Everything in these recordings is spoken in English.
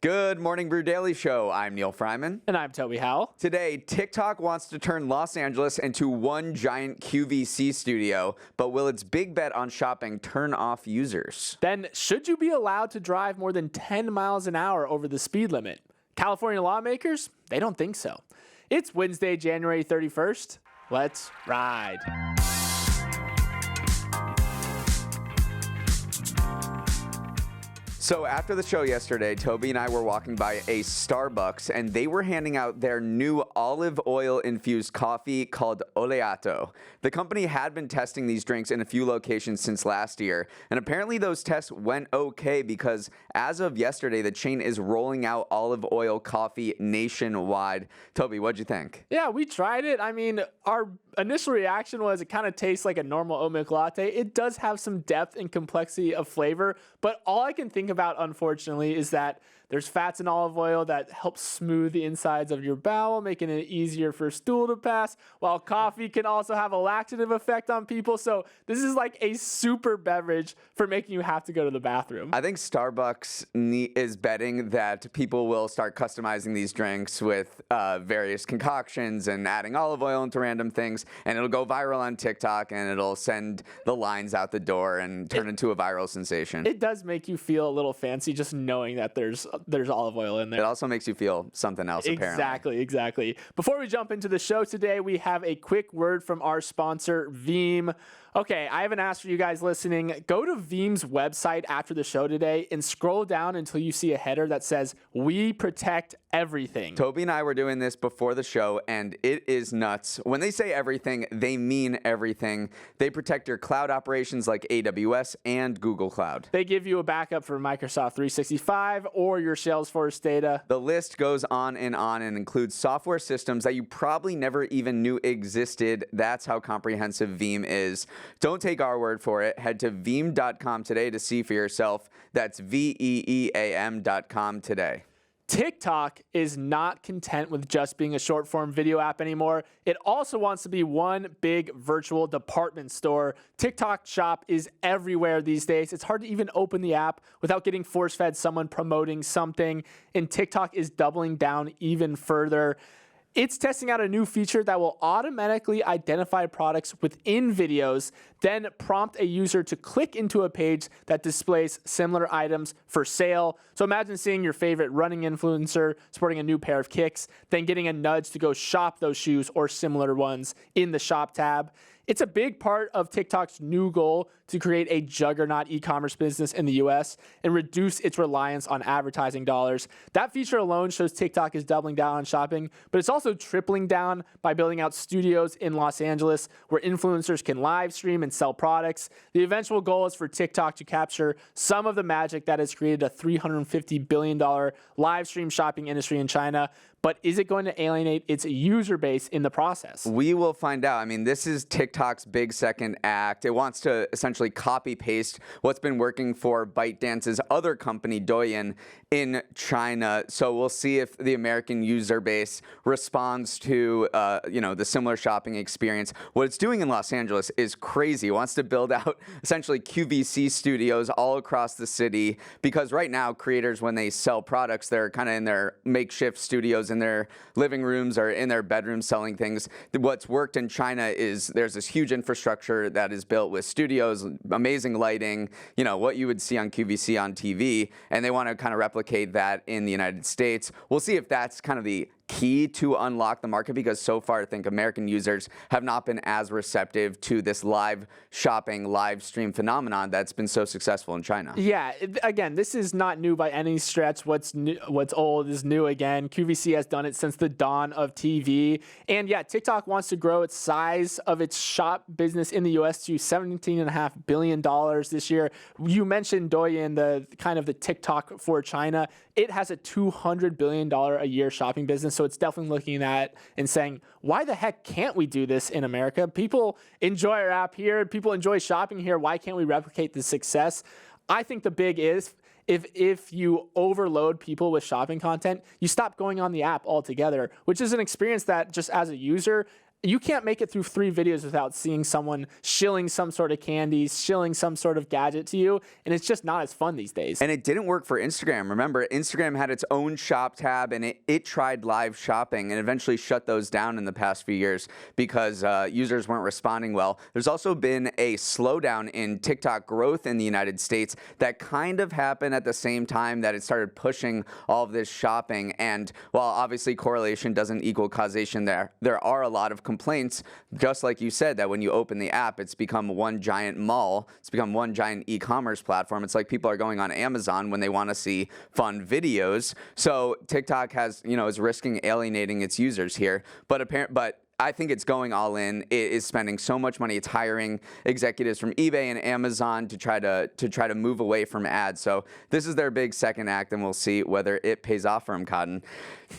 Good morning, Brew Daily Show. I'm Neil Fryman. And I'm Toby Howell. Today, TikTok wants to turn Los Angeles into one giant QVC studio, but will its big bet on shopping turn off users? Then, should you be allowed to drive more than 10 miles an hour over the speed limit? California lawmakers, they don't think so. It's Wednesday, January 31st. Let's ride. So after the show yesterday, Toby and I were walking by a Starbucks, and they were handing out their new olive oil-infused coffee called Oleato. The company had been testing these drinks in a few locations since last year, and apparently those tests went okay because as of yesterday, the chain is rolling out olive oil coffee nationwide. Toby, what'd you think? Yeah, we tried it. I mean, our initial reaction was it kind of tastes like a normal oat milk latte. It does have some depth and complexity of flavor, but all I can think about, unfortunately, is that there's fats in olive oil that help smooth the insides of your bowel, making it easier for stool to pass, while coffee can also have a laxative effect on people. So this is like a super beverage for making you have to go to the bathroom. I think Starbucks is betting that people will start customizing these drinks with various concoctions and adding olive oil into random things, and it'll go viral on TikTok, and it'll send the lines out the door and turn into a viral sensation. It does make you feel a little fancy just knowing that there's olive oil in there. It also makes you feel something else, apparently. Exactly. Before we jump into the show today, we have a quick word from our sponsor, Veeam. Okay, I haven't asked for you guys listening. Go to Veeam's website after the show today and scroll down until you see a header that says, "We protect everything." Toby and I were doing this before the show, and it is nuts. When they say everything, they mean everything. They protect your cloud operations like AWS and Google Cloud. They give you a backup for Microsoft 365 or your Salesforce data. The list goes on and includes software systems that you probably never even knew existed. That's how comprehensive Veeam is. Don't take our word for it. Head to veeam.com today to see for yourself. That's VEEAM.com today. TikTok is not content with just being a short-form video app anymore. It also wants to be one big virtual department store. TikTok Shop is everywhere these days. It's hard to even open the app without getting force-fed someone promoting something, and TikTok is doubling down even further. It's testing out a new feature that will automatically identify products within videos, then prompt a user to click into a page that displays similar items for sale. So imagine seeing your favorite running influencer sporting a new pair of kicks, then getting a nudge to go shop those shoes or similar ones in the shop tab. It's a big part of TikTok's new goal to create a juggernaut e-commerce business in the US and reduce its reliance on advertising dollars. That feature alone shows TikTok is doubling down on shopping, but it's also tripling down by building out studios in Los Angeles where influencers can live stream and sell products. The eventual goal is for TikTok to capture some of the magic that has created a $350 billion live stream shopping industry in China. But is it going to alienate its user base in the process? We will find out. I mean, this is TikTok's big second act. It wants to essentially copy-paste what's been working for ByteDance's other company, Douyin, in China. So we'll see if the American user base responds to, the similar shopping experience. What it's doing in Los Angeles is crazy. It wants to build out essentially QVC studios all across the city because right now, creators, when they sell products, they're kind of in their makeshift studios in their living rooms or in their bedrooms selling things. What's worked in China is there's this huge infrastructure that is built with studios, amazing lighting, what you would see on QVC on TV, and they want to kind of replicate that in the United States. We'll see if that's kind of the key to unlock the market because so far I think American users have not been as receptive to this live shopping, live stream phenomenon that's been so successful in China. Yeah, again, this is not new by any stretch. What's old is new again. QVC has done it since the dawn of TV. And yeah, TikTok wants to grow its size of its shop business in the US to $17.5 billion this year. You mentioned Douyin, the TikTok for China. It has a $200 billion a year shopping business. So it's definitely looking at and saying, why the heck can't we do this in America? People enjoy our app here. People enjoy shopping here. Why can't we replicate the success? I think the big is if you overload people with shopping content, you stop going on the app altogether, which is an experience that just as a user, you can't make it through 3 videos without seeing someone shilling some sort of candy, shilling some sort of gadget to you, and it's just not as fun these days. And it didn't work for Instagram. Remember, Instagram had its own shop tab, and it tried live shopping and eventually shut those down in the past few years because users weren't responding well. There's also been a slowdown in TikTok growth in the United States that kind of happened at the same time that it started pushing all of this shopping. And while obviously correlation doesn't equal causation there are a lot of complaints, just like you said, that when you open the app, it's become one giant mall. It's become one giant e-commerce platform. It's like people are going on Amazon when they want to see fun videos. So TikTok is risking alienating its users here. But I think it's going all in. It is spending so much money. It's hiring executives from eBay and Amazon to try to move away from ads. So this is their big second act, and we'll see whether it pays off for him, Cotton.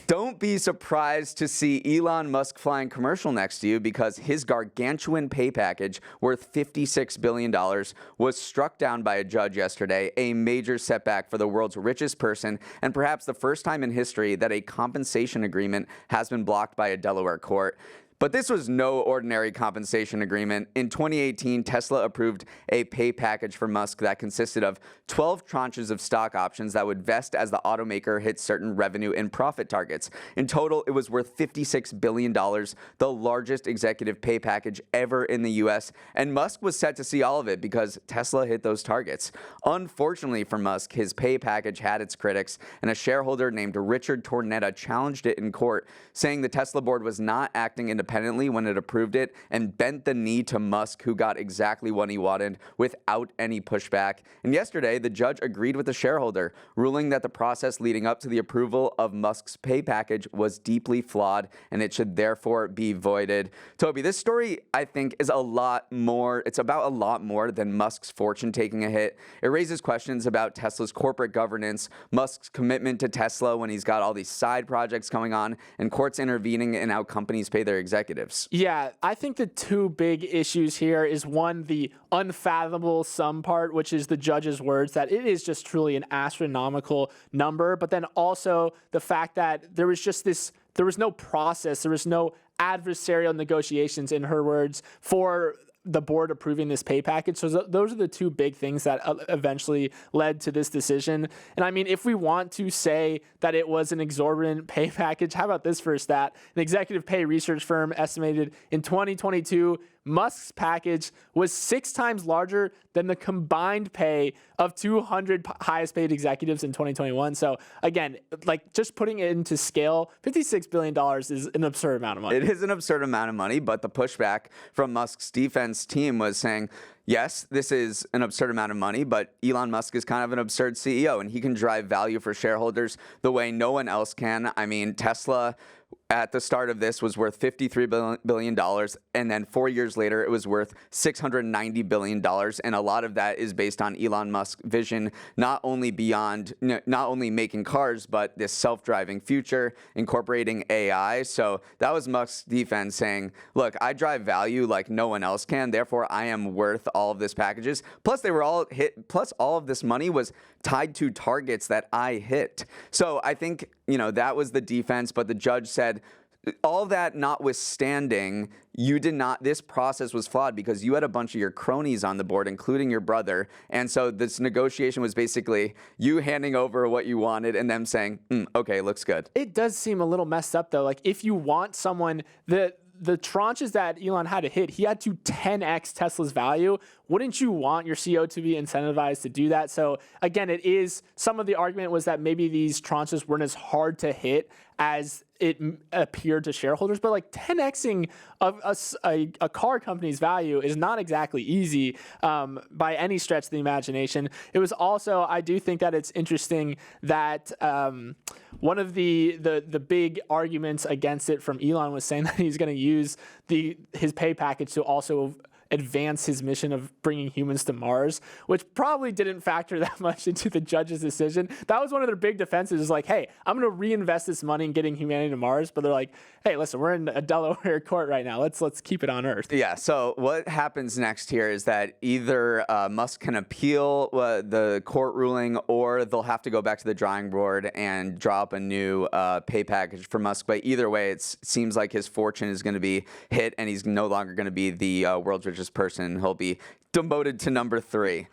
Don't be surprised to see Elon Musk flying commercial next to you, because his gargantuan pay package worth $56 billion was struck down by a judge yesterday, a major setback for the world's richest person, and perhaps the first time in history that a compensation agreement has been blocked by a Delaware court. But this was no ordinary compensation agreement. In 2018, Tesla approved a pay package for Musk that consisted of 12 tranches of stock options that would vest as the automaker hit certain revenue and profit targets. In total, it was worth $56 billion, the largest executive pay package ever in the U.S., and Musk was set to see all of it because Tesla hit those targets. Unfortunately for Musk, his pay package had its critics, and a shareholder named Richard Tornetta challenged it in court, saying the Tesla board was not acting independently when it approved it and bent the knee to Musk, who got exactly what he wanted without any pushback. And yesterday, the judge agreed with the shareholder, ruling that the process leading up to the approval of Musk's pay package was deeply flawed and it should therefore be voided. Toby, this story, I think, is about a lot more than Musk's fortune taking a hit. It raises questions about Tesla's corporate governance, Musk's commitment to Tesla when he's got all these side projects going on, and courts intervening in how companies pay their executives. Yeah, I think the 2 big issues here is, one, the unfathomable sum part, which is the judge's words that it is just truly an astronomical number, but then also the fact that there was no process, there was no adversarial negotiations, in her words, for the board approving this pay package. So those are the 2 big things that eventually led to this decision. And I mean, if we want to say that it was an exorbitant pay package, how about this for a stat? An executive pay research firm estimated in 2022, Musk's package was 6 times larger than the combined pay of 200 highest paid executives in 2021. So again, like, just putting it into scale, $56 billion is an absurd amount of money. It is an absurd amount of money, but the pushback from Musk's defense team was saying, yes, this is an absurd amount of money, but Elon Musk is kind of an absurd CEO, and he can drive value for shareholders the way no one else can. I mean, Tesla at the start of this was worth $53 billion, and then 4 years later, it was worth $690 billion, and a lot of that is based on Elon Musk's vision, not only making cars, but this self-driving future, incorporating AI. So that was Musk's defense, saying, look, I drive value like no one else can, therefore I am worth all of this packages. Plus, they were all hit, plus all of this money was tied to targets that I hit. So I think, that was the defense, but the judge said, all that notwithstanding, this process was flawed because you had a bunch of your cronies on the board, including your brother. And so this negotiation was basically you handing over what you wanted and them saying, okay, looks good. It does seem a little messed up, though. Like, if you want someone the tranches that Elon had to hit, he had to 10x Tesla's value. Wouldn't you want your CEO to be incentivized to do that? So again, some of the argument was that maybe these tranches weren't as hard to hit as it appeared to shareholders, but like 10xing of a car company's value is not exactly easy by any stretch of the imagination. It was also, I do think that it's interesting that one of the big arguments against it from Elon was saying that he's going to use his pay package to also advance his mission of bringing humans to Mars, which probably didn't factor that much into the judge's decision. That was one of their big defenses, is like, hey, I'm going to reinvest this money in getting humanity to Mars. But they're like, hey, listen, we're in a Delaware court right now. Let's keep it on Earth. Yeah, so what happens next here is that either Musk can appeal the court ruling, or they'll have to go back to the drawing board and draw up a new pay package for Musk. But either way, it seems like his fortune is going to be hit, and he's no longer going to be the world's richest person. He'll be demoted to number 3.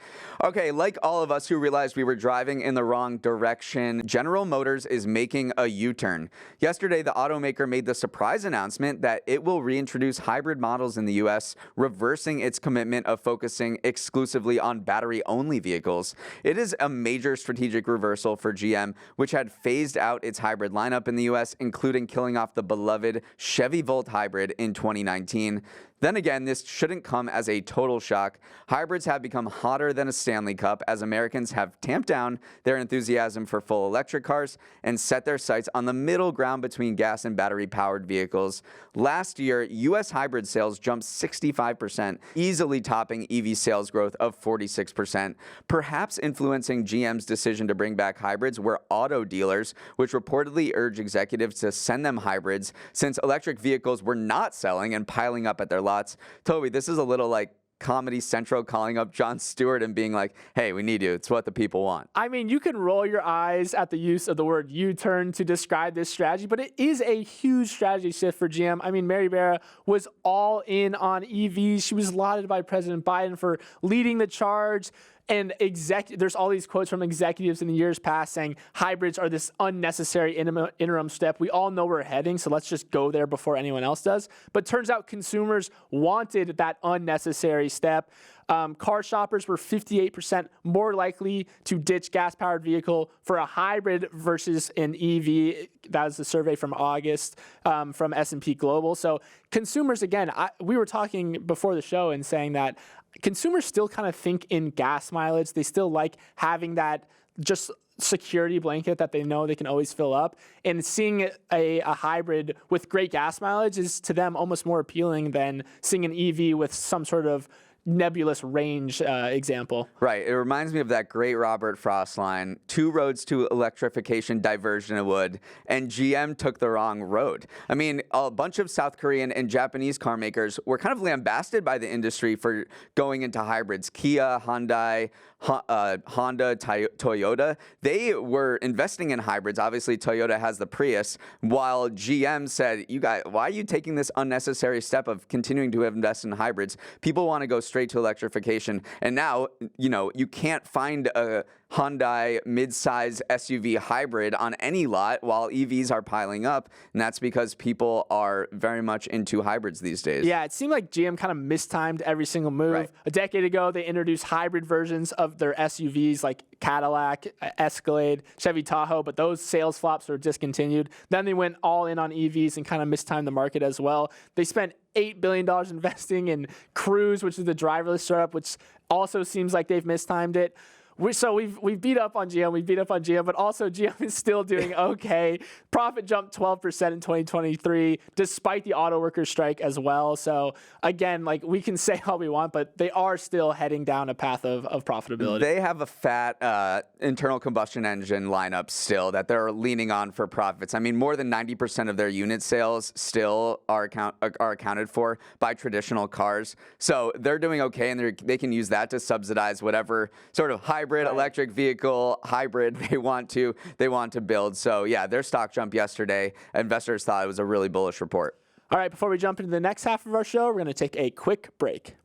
Okay, like all of us who realized we were driving in the wrong direction, General Motors is making a U-turn. Yesterday, the automaker made the surprise announcement that it will reintroduce hybrid models in the U.S., reversing its commitment of focusing exclusively on battery-only vehicles. It is a major strategic reversal for GM, which had phased out its hybrid lineup in the U.S., including killing off the beloved Chevy Volt hybrid in 2019. Then again, this shouldn't come as a total shock. Hybrids have become hotter than a Stanley Cup as Americans have tamped down their enthusiasm for full electric cars and set their sights on the middle ground between gas and battery-powered vehicles. Last year, U.S. hybrid sales jumped 65%, easily topping EV sales growth of 46%. Perhaps influencing GM's decision to bring back hybrids were auto dealers, which reportedly urged executives to send them hybrids since electric vehicles were not selling and piling up at their lots. Toby, this is a little like Comedy Central calling up Jon Stewart and being like, hey, we need you. It's what the people want. I mean, you can roll your eyes at the use of the word U-turn to describe this strategy, but it is a huge strategy shift for GM. I mean, Mary Barra was all in on EVs. She was lauded by President Biden for leading the charge. And there's all these quotes from executives in the years past saying hybrids are this unnecessary interim step. We all know where we're heading, so let's just go there before anyone else does. But turns out consumers wanted that unnecessary step. Car shoppers were 58% more likely to ditch gas-powered vehicle for a hybrid versus an EV. That was the survey from August from S&P Global. So consumers, again, we were talking before the show and saying that consumers still kind of think in gas mileage. They still like having that just security blanket that they know they can always fill up. And seeing a hybrid with great gas mileage is to them almost more appealing than seeing an EV with some sort of nebulous range example. Right. It reminds me of that great Robert Frost line, 2 roads to electrification diversion would, and GM took the wrong road. I mean, a bunch of South Korean and Japanese car makers were kind of lambasted by the industry for going into hybrids. Kia, Hyundai, Honda, Toyota, they were investing in hybrids. Obviously, Toyota has the Prius, while GM said, you guys, why are you taking this unnecessary step of continuing to invest in hybrids? People want to go straight to electrification. And now, you can't find a Hyundai mid-size SUV hybrid on any lot while EVs are piling up, and that's because people are very much into hybrids these days. Yeah, it seemed like GM kind of mistimed every single move. Right. A decade ago, they introduced hybrid versions of their SUVs like Cadillac, Escalade, Chevy Tahoe, but those sales flops were discontinued. Then they went all in on EVs and kind of mistimed the market as well. They spent $8 billion investing in Cruise, which is the driverless startup, which also seems like they've mistimed it. We've beat up on GM, but also GM is still doing okay. Profit jumped 12% in 2023, despite the auto workers strike as well. So again, like we can say all we want, but they are still heading down a path of profitability. They have a fat internal combustion engine lineup still that they're leaning on for profits. I mean, more than 90% of their unit sales still are accounted for by traditional cars. So they're doing okay, and they can use that to subsidize whatever sort of hybrid electric vehicle hybrid they want to build. So yeah, their stock jumped yesterday. Investors thought it was a really bullish report. All right, before we jump into the next half of our show, we're going to take a quick break.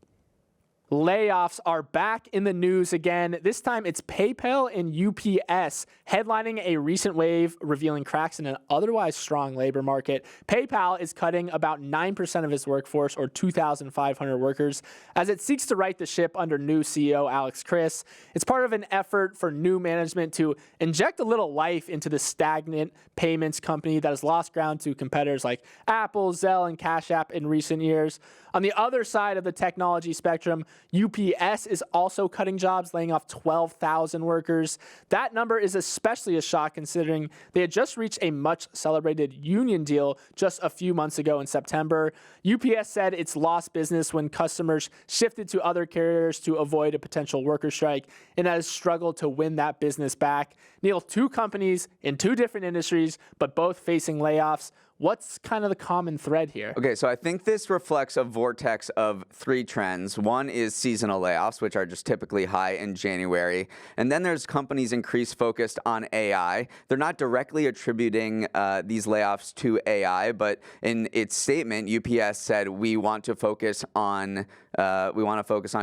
Layoffs are back in the news again. This time it's PayPal and UPS headlining a recent wave, revealing cracks in an otherwise strong labor market. PayPal is cutting about 9% of its workforce, or 2,500 workers, as it seeks to right the ship under new CEO Alex Chriss. It's part of an effort for new management to inject a little life into the stagnant payments company that has lost ground to competitors like Apple, Zelle, and Cash App in recent years. On the other side of the technology spectrum, UPS is also cutting jobs, laying off 12,000 workers. That number is especially a shock considering they had just reached a much celebrated union deal just a few months ago in September. UPS said it's lost business when customers shifted to other carriers to avoid a potential worker strike and has struggled to win that business back. Neil, two companies in two different industries, but both facing layoffs. What's kind of the common thread here? Okay, so I think this reflects a vortex of three trends. One is seasonal layoffs, which are just typically high in January. And then there's companies' increased focus on AI. They're not directly attributing these layoffs to AI, but in its statement, UPS said we want to focus on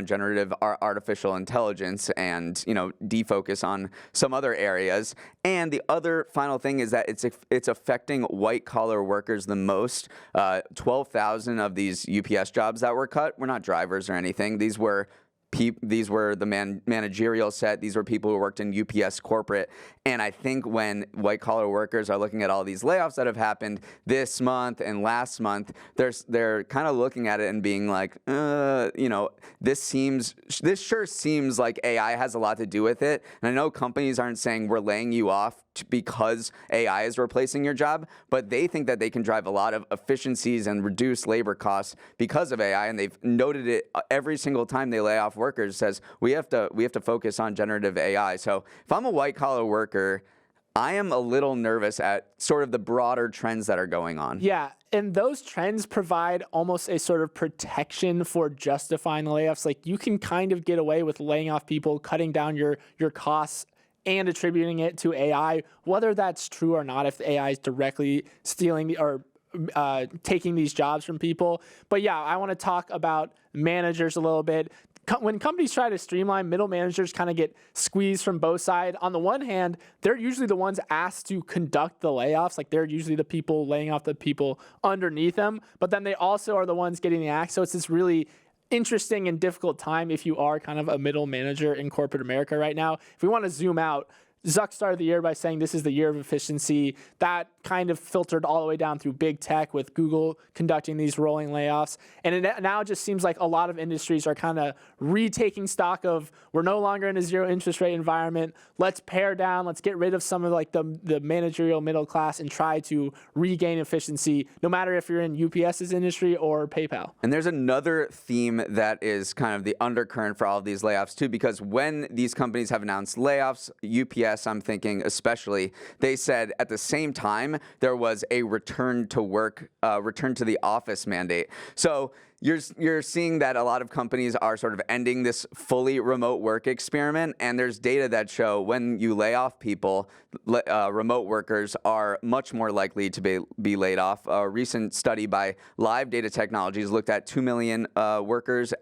generative artificial intelligence and defocus on some other areas. And the other final thing is that it's affecting white collar workers the most. 12,000 of these UPS jobs that were cut were not drivers or anything. These were the managerial set. These were people who worked in UPS corporate. And I think when white collar workers are looking at all these layoffs that have happened this month and last month, they're kind of looking at it and being like, this sure seems like AI has a lot to do with it. And I know companies aren't saying we're laying you off because AI is replacing your job, but they think that they can drive a lot of efficiencies and reduce labor costs because of AI, and they've noted it every single time they lay off workers. Says we have to focus on generative AI. So if I'm a white collar worker, I am a little nervous at sort of the broader trends that are going on. Yeah, and those trends provide almost a sort of protection for justifying the layoffs. Like you can kind of get away with laying off people, cutting down your costs, and attributing it to AI, whether that's true or not, if the AI is directly stealing or taking these jobs from people. But yeah, I want to talk about managers a little bit. When companies try to streamline, middle managers kind of get squeezed from both sides. On the one hand, they're usually the ones asked to conduct the layoffs. Like they're usually the people laying off the people underneath them. But then they also are the ones getting the axe. So it's this really interesting and difficult time if you are kind of a middle manager in corporate America right now. If we want to zoom out, Zuck started the year by saying this is the year of efficiency. That kind of filtered all the way down through big tech with Google conducting these rolling layoffs. And it now just seems like a lot of industries are kind of retaking stock of we're no longer in a zero interest rate environment. Let's pare down. Let's get rid of some of like the managerial middle class and try to regain efficiency, no matter if you're in UPS's industry or PayPal. And there's another theme that is kind of the undercurrent for all of these layoffs too, because when these companies have announced layoffs, UPS, I'm thinking especially, they said at the same time there was a return to the office mandate. So you're seeing that a lot of companies are sort of ending this fully remote work experiment, and there's data that show when you lay off people, remote workers are much more likely to be laid off. A recent study by Live Data Technologies looked at 2 million workers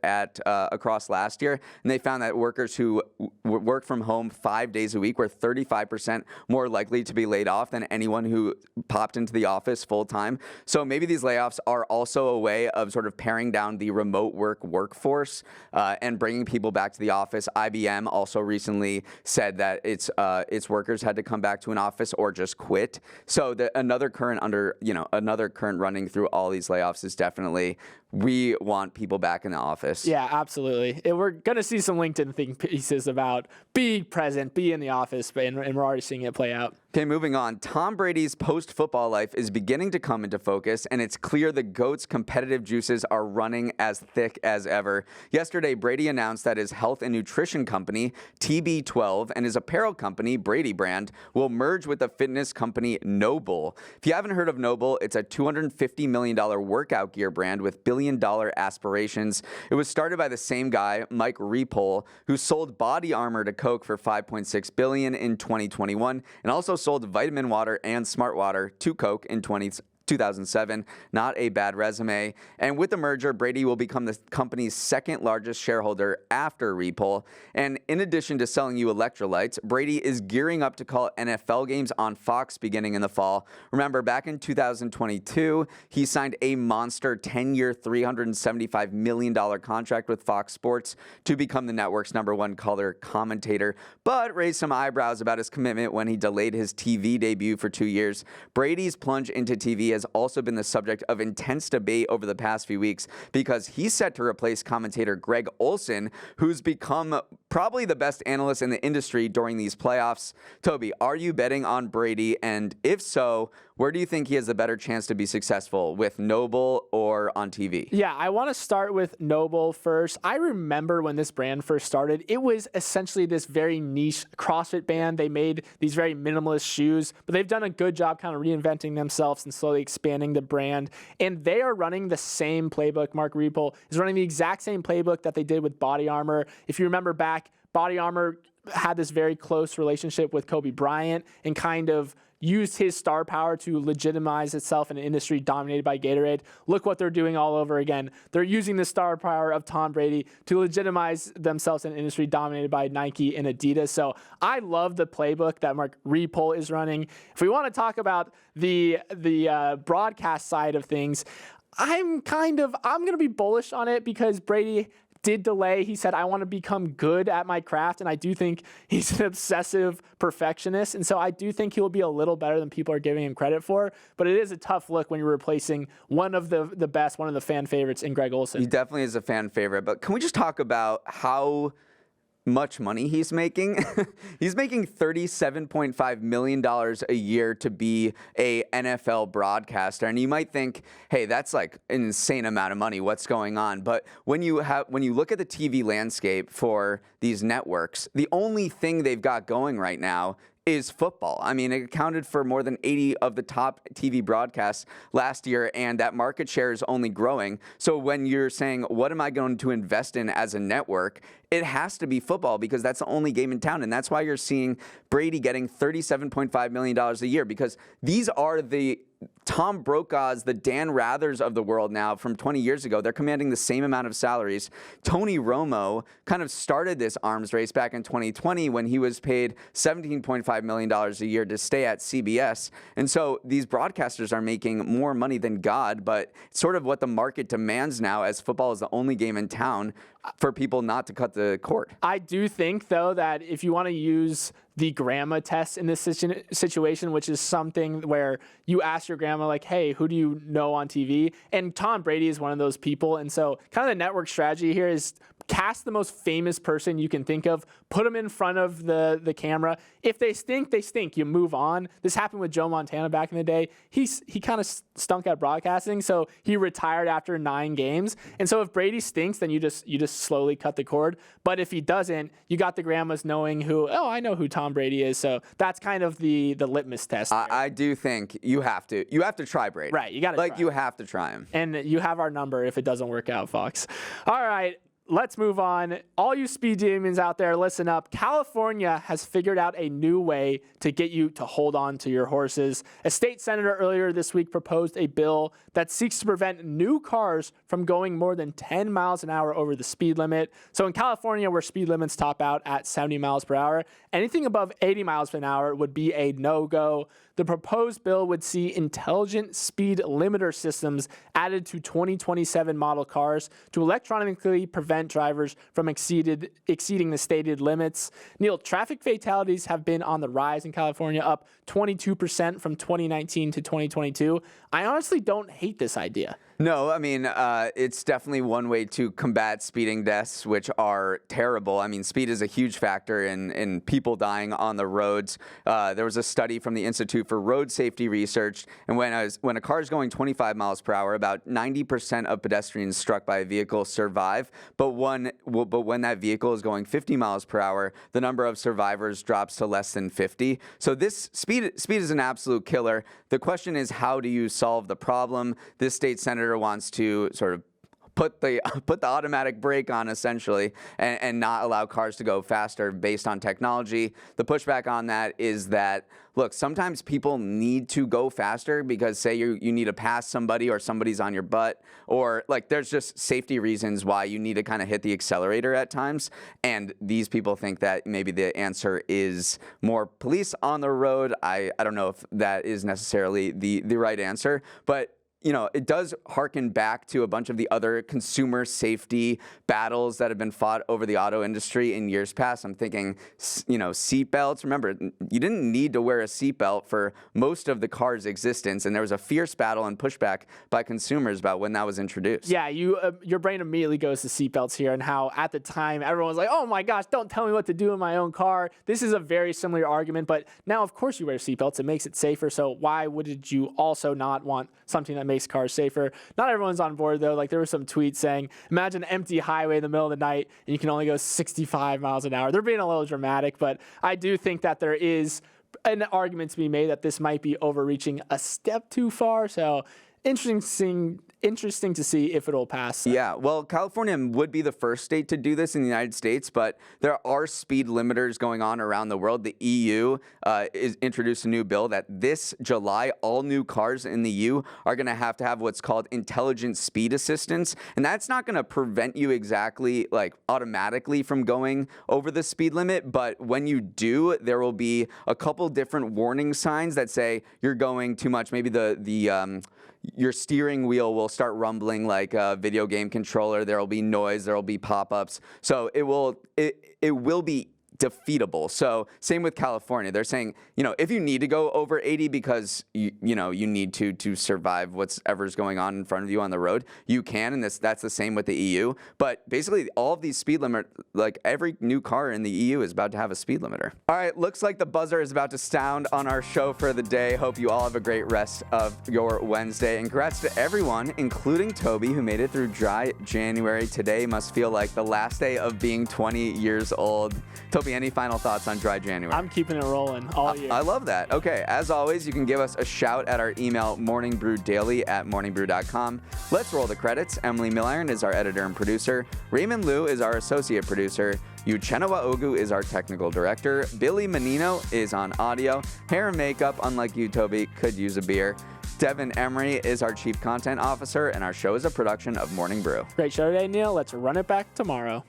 across last year, and they found that workers who work from home 5 days a week were 35% more likely to be laid off than anyone who popped into the office full time. So maybe these layoffs are also a way of sort of paring down the remote workforce and bringing people back to the office. IBM also recently said that its workers had to come back to an office or just quit. So another current running through all these layoffs is definitely we want people back in the office. Yeah, absolutely. We're going to see some LinkedIn think pieces about be present, be in the office, and we're already seeing it play out. Okay, moving on. Tom Brady's post-football life is beginning to come into focus, and it's clear the GOAT's competitive juices are running as thick as ever. Yesterday, Brady announced that his health and nutrition company, TB12, and his apparel company, Brady Brand, will merge with the fitness company Noble. If you haven't heard of Noble, it's a $250 million workout gear brand with billion-dollar aspirations. It was started by the same guy, Mike Repole, who sold body armor to Coke for $5.6 billion in 2021, and also sold vitamin water and smart water to Coke in 2007. Not a bad resume. And with the merger, Brady will become the company's second largest shareholder after Repole. And in addition to selling you electrolytes, Brady is gearing up to call NFL games on Fox beginning in the fall. Remember, back in 2022, he signed a monster 10-year, $375 million contract with Fox Sports to become the network's #1 color commentator, but raised some eyebrows about his commitment when he delayed his TV debut for 2 years. Brady's plunge into TV has also been the subject of intense debate over the past few weeks because he's set to replace commentator Greg Olson, who's become probably the best analyst in the industry during these playoffs. Toby, are you betting on Brady? And if so, where do you think he has a better chance to be successful, with Noble or on TV? Yeah, I want to start with Noble first. I remember when this brand first started, it was essentially this very niche CrossFit band. They made these very minimalist shoes, but they've done a good job kind of reinventing themselves and slowly expanding the brand. And they are running the same playbook. Mark Repol is running the exact same playbook that they did with Body Armor. If you remember back, Body Armor had this very close relationship with Kobe Bryant and kind of used his star power to legitimize itself in an industry dominated by Gatorade. Look what they're doing all over again. They're using the star power of Tom Brady to legitimize themselves in an industry dominated by Nike and Adidas. So I love the playbook that Mark Repol is running. If we want to talk about the broadcast side of things, I'm going to be bullish on it because Brady did delay. He said, I want to become good at my craft. And I do think he's an obsessive perfectionist. And so I do think he'll be a little better than people are giving him credit for. But it is a tough look when you're replacing one of the best, one of the fan favorites in Greg Olson. He definitely is a fan favorite. But can we just talk about how much money he's making? He's making $37.5 million a year to be a NFL broadcaster. And you might think, hey, that's like an insane amount of money. What's going on? But when you look at the TV landscape for these networks, the only thing they've got going right now is football. I mean, it accounted for more than 80 of the top TV broadcasts last year, and that market share is only growing. So when you're saying, what am I going to invest in as a network? It has to be football because that's the only game in town. And that's why you're seeing Brady getting $37.5 million a year, because these are the Tom Brokaw's, the Dan Rathers of the world now from 20 years ago. They're commanding the same amount of salaries. Tony Romo kind of started this arms race back in 2020 when he was paid $17.5 million a year to stay at CBS. And so these broadcasters are making more money than God, but it's sort of what the market demands now, as football is the only game in town, for people not to cut the cord. I do think, though, that if you want to use the grandma test in this situation, which is something where you ask your grandma, like, hey, who do you know on TV? And Tom Brady is one of those people. And so kind of the network strategy here is cast the most famous person you can think of, put them in front of the camera. If they stink, they stink. You move on. This happened with Joe Montana back in the day. He kind of stunk at broadcasting, so he retired after 9 games. And so if Brady stinks, then you just slowly cut the cord. But if he doesn't, you got the grandmas knowing I know who Tom Brady is. So that's kind of the litmus test. I do think you have to try Brady. Right, you got to you have to try him. And you have our number if it doesn't work out, Fox. All right. Let's move on. All you speed demons out there, listen up. California has figured out a new way to get you to hold on to your horses. A state senator earlier this week proposed a bill that seeks to prevent new cars from going more than 10 miles an hour over the speed limit. So in California, where speed limits top out at 70 miles per hour, anything above 80 miles per hour would be a no-go. The proposed bill would see intelligent speed limiter systems added to 2027 model cars to electronically prevent drivers from exceeding the stated limits. Neil, traffic fatalities have been on the rise in California, up 22% from 2019 to 2022. I honestly don't hate this idea. No, I mean, it's definitely one way to combat speeding deaths, which are terrible. I mean, speed is a huge factor in people dying on the roads. There was a study from the Institute for Road Safety Research, and when a car is going 25 miles per hour, about 90% of pedestrians struck by a vehicle survive. But when that vehicle is going 50 miles per hour, the number of survivors drops to less than 50. So this speed is an absolute killer. The question is, how do you solve the problem? This state senator wants to sort of put the automatic brake on, essentially, and not allow cars to go faster based on technology. The pushback on that is that, look, sometimes people need to go faster because, say, you need to pass somebody or somebody's on your butt, or like there's just safety reasons why you need to kind of hit the accelerator at times. And these people think that maybe the answer is more police on the road. I don't know if that is necessarily the right answer, but it does harken back to a bunch of the other consumer safety battles that have been fought over the auto industry in years past. I'm thinking, seatbelts. Remember, you didn't need to wear a seatbelt for most of the car's existence, and there was a fierce battle and pushback by consumers about when that was introduced. Yeah, your brain immediately goes to seatbelts here, and how at the time everyone was like, oh my gosh, don't tell me what to do in my own car. This is a very similar argument, but now of course you wear seatbelts. It makes it safer, so why would you also not want something that makes cars safer? Not everyone's on board though. Like there were some tweets saying, imagine an empty highway in the middle of the night and you can only go 65 miles an hour. They're being a little dramatic, but I do think that there is an argument to be made that this might be overreaching a step too far. So interesting to see if it'll pass. Yeah, well, California would be the first state to do this in the United States, but there are speed limiters going on around the world. The EU is introduced a new bill that this July, all new cars in the EU are going to have what's called intelligent speed assistance, and that's not going to prevent you exactly like automatically from going over the speed limit, but when you do, there will be a couple different warning signs that say you're going too much. Maybe your steering wheel will start rumbling like a video game controller. There will be noise. There will be pop-ups. So it will be defeatable. So same with California. They're saying, if you need to go over 80 because you need to survive whatever's going on in front of you on the road, you can, and that's the same with the EU. But basically all of these speed limit, like every new car in the EU is about to have a speed limiter. All right, looks like the buzzer is about to sound on our show for the day. Hope you all have a great rest of your Wednesday, and congrats to everyone, including Toby, who made it through dry January. Today must feel like the last day of being 20 years old. Toby, any final thoughts on dry January? I'm keeping it rolling all year. I love that. Okay, as always, you can give us a shout at our email, morningbrewdaily@morningbrew.com. Let's roll the credits. Emily Milliron is our editor and producer. Raymond Liu is our associate producer. Uchenna Waogu is our technical director. Billy Menino is on audio. Hair and makeup, unlike you, Toby, could use a beer. Devin Emery is our chief content officer, and our show is a production of Morning Brew. Great show today, Neil. Let's run it back tomorrow.